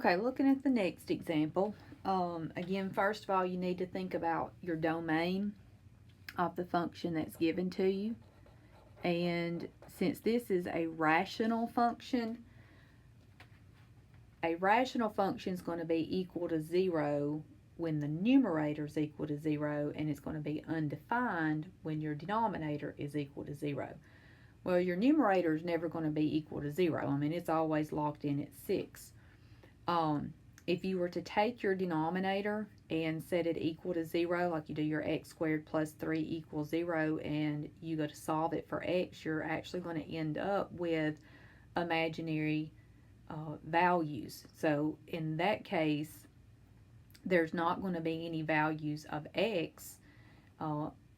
Okay, looking at the next example, again, first of all, you need to think about your domain of the function that's given to you. And since this is a rational function is going to be equal to 0 when the numerator is equal to 0, and it's going to be undefined when your denominator is equal to 0. Well, your numerator is never going to be equal to 0. I mean, it's always locked in at 6. If you were to take your denominator and set it equal to 0, like you do your x squared plus 3 equals 0, and you go to solve it for x, you're actually going to end up with imaginary values. So in that case, there's not going to be any values of x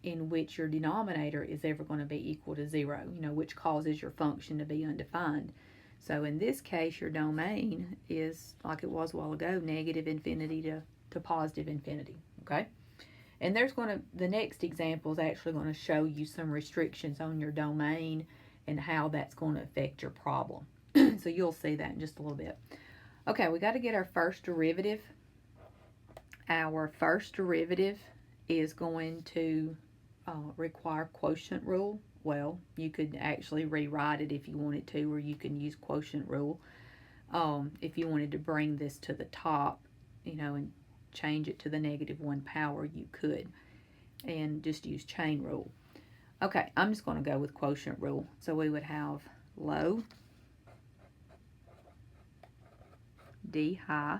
in which your denominator is ever going to be equal to 0, which causes your function to be undefined. So in this case, your domain is, like it was a while ago, negative infinity to positive infinity, okay? And the next example is actually going to show you some restrictions on your domain and how that's going to affect your problem. So you'll see that in just a little bit. Okay, we got to get our first derivative. Our first derivative is going to require quotient rule. Well, you could actually rewrite it if you wanted to, or you can use quotient rule. If you wanted to bring this to the top, and change it to the -1 power, you could, and just use chain rule. Okay, I'm just going to go with quotient rule. So we would have low d high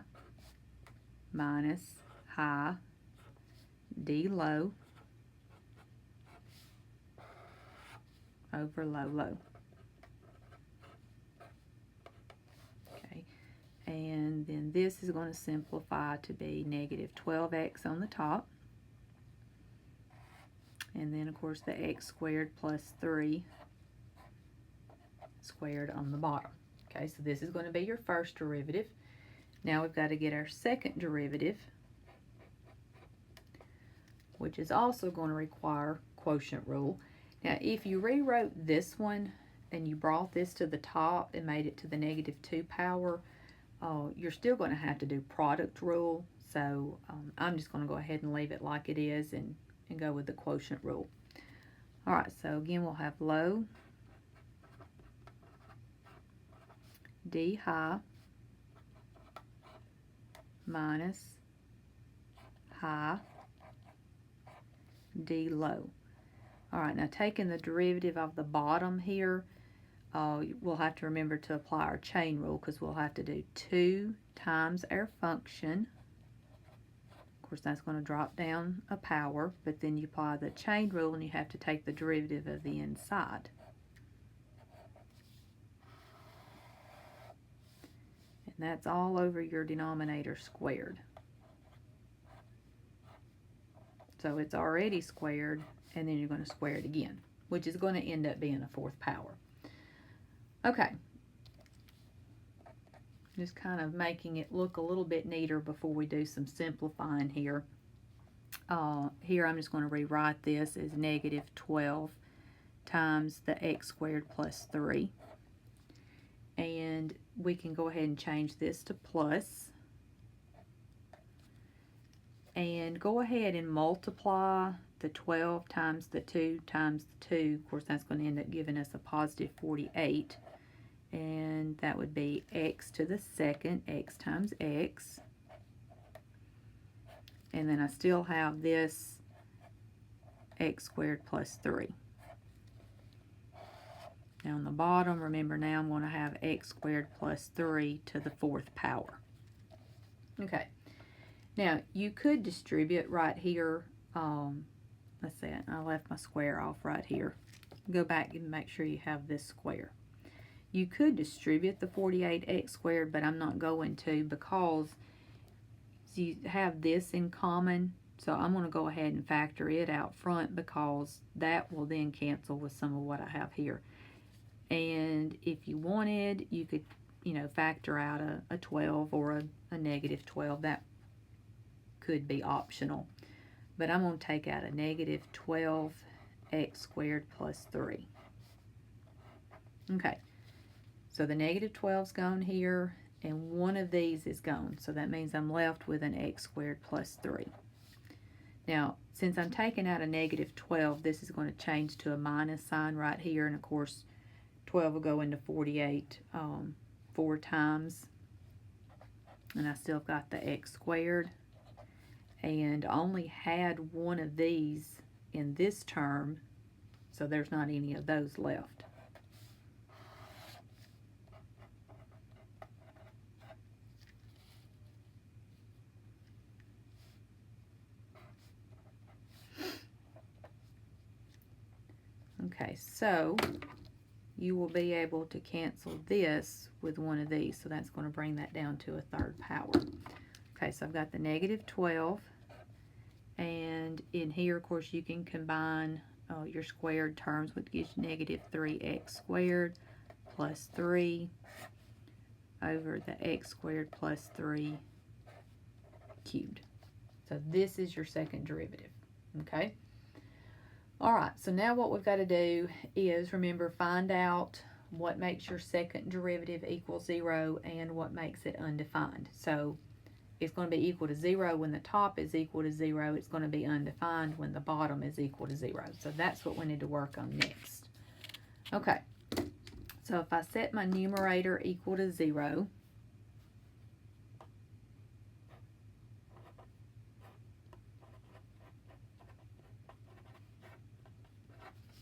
minus high d low over low low. Okay, and then this is going to simplify to be -12x on the top, and then of course the x squared plus 3 squared on the bottom. Okay, so this is going to be your first derivative. Now we've got to get our second derivative, which is also going to require quotient rule. Now, if you rewrote this one and you brought this to the top and made it to the -2 power, you're still going to have to do product rule. So I'm just going to go ahead and leave it like it is and go with the quotient rule. All right, so again, we'll have low d high minus high d low. All right, now taking the derivative of the bottom here, we'll have to remember to apply our chain rule, because we'll have to do 2 times our function. Of course, that's going to drop down a power, but then you apply the chain rule and you have to take the derivative of the inside. And that's all over your denominator squared. So it's already squared, and then you're going to square it again, which is going to end up being a 4th power. Okay. Just kind of making it look a little bit neater before we do some simplifying here. Here I'm just going to rewrite this as -12 times the x squared plus 3. And we can go ahead and change this to plus. And go ahead and multiply the 12 times the 2 times the 2. Of course, that's going to end up giving us a positive 48. And that would be x to the second, x times x. And then I still have this x squared plus 3. Now on the bottom, remember now I'm going to have x squared plus 3 to the 4th power. Okay. Now, you could distribute right here. Let's see, I left my square off right here. Go back and make sure you have this square. You could distribute the 48x squared, but I'm not going to, because you have this in common. So I'm going to go ahead and factor it out front, because that will then cancel with some of what I have here. And if you wanted, you could, factor out a 12 or a -12. That could be optional. But I'm going to take out a -12x squared plus 3. Okay, so the -12's gone here, and one of these is gone. So that means I'm left with an x squared plus 3. Now, since I'm taking out a negative 12, this is going to change to a minus sign right here. And of course, 12 will go into 48 4 times. And I still got the x squared. And I only had one of these in this term, so there's not any of those left. Okay, so you will be able to cancel this with one of these, so that's going to bring that down to a third power. Okay, so I've got the negative 12, and in here, of course, you can combine your squared terms, which gives you negative 3x squared plus 3 over the x squared plus 3 cubed. So this is your second derivative, okay? All right, so now what we've got to do is, remember, find out what makes your second derivative equal 0 and what makes it undefined. So it's going to be equal to 0 when the top is equal to 0. It's going to be undefined when the bottom is equal to 0. So that's what we need to work on next. Okay, so if I set my numerator equal to 0,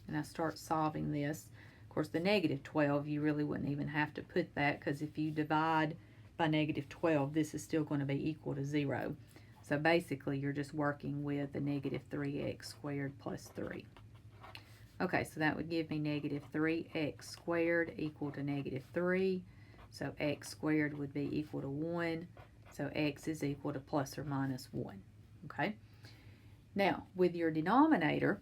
and I start solving this, of course the negative 12, you really wouldn't even have to put that, because if you divide by negative 12, this is still going to be equal to 0. So basically you're just working with the negative 3x squared plus 3. Okay, so that would give me negative 3x squared equal to negative 3. So x squared would be equal to 1. So x is equal to plus or minus 1. Okay. Now, with your denominator,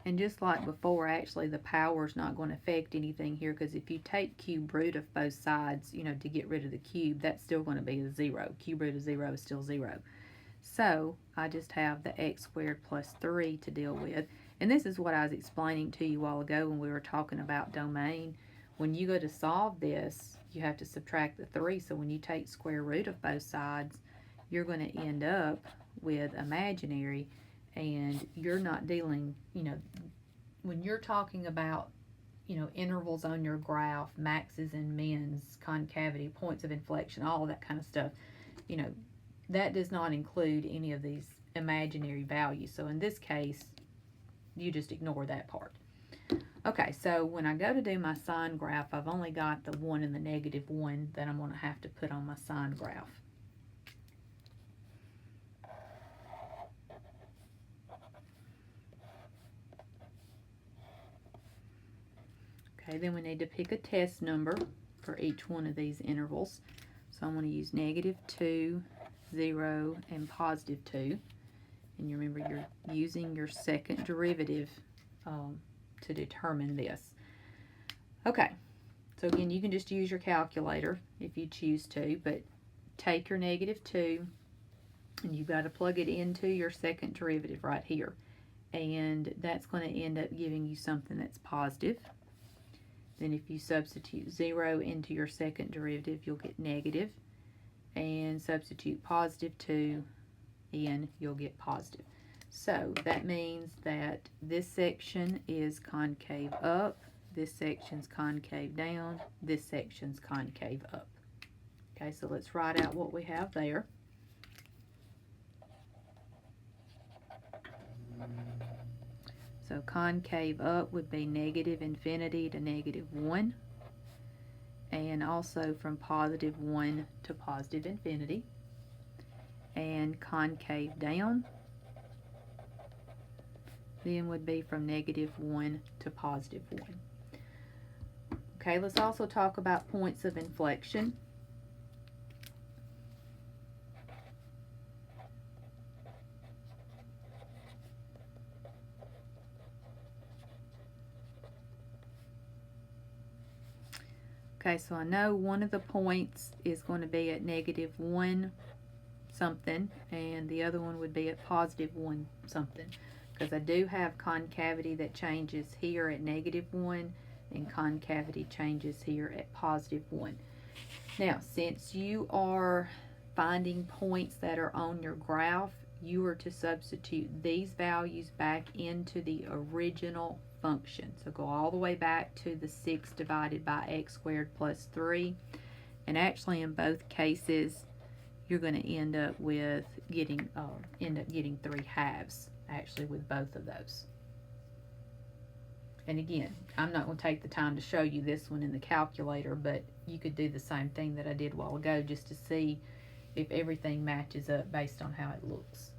and just like before, actually the power is not going to affect anything here, because if you take cube root of both sides, you know, to get rid of the cube, that's still going to be a 0. Cube root of 0 is still 0. So I just have the x squared plus 3 to deal with. And this is what I was explaining to you a while ago when we were talking about domain. When you go to solve this, you have to subtract the 3. So when you take square root of both sides, you're going to end up with imaginary. And you're not dealing, you know, when you're talking about, you know, intervals on your graph, maxes and mins, concavity, points of inflection, all of that kind of stuff, you know, that does not include any of these imaginary values. So in this case, you just ignore that part. Okay, so when I go to do my sine graph, I've only got the 1 and the negative 1 that I'm going to have to put on my sine graph. Okay, then we need to pick a test number for each one of these intervals. So I'm going to use negative 2, 0, and positive 2. And you remember you're using your second derivative to determine this. Okay, so again, you can just use your calculator if you choose to, but take your negative 2 and you've got to plug it into your second derivative right here. And that's going to end up giving you something that's positive. Then if you substitute 0 into your second derivative, you'll get negative. And substitute positive 2 in, you'll get positive. So that means that this section is concave up, this section's concave down, this section's concave up. Okay, so let's write out what we have there. So concave up would be negative infinity to negative 1, and also from positive 1 to positive infinity. And concave down then would be from negative 1 to positive 1. Okay, let's also talk about points of inflection. Okay, so I know one of the points is going to be at negative 1 something, and the other one would be at positive 1 something. because I do have concavity that changes here at -1 and concavity changes here at +1. Now, since you are finding points that are on your graph, you are to substitute these values back into the original function. So go all the way back to the 6 divided by x squared plus 3. And actually in both cases, you're going to end up with getting 3 halves actually with both of those. And again, I'm not going to take the time to show you this one in the calculator, but you could do the same thing that I did a while ago just to see if everything matches up based on how it looks.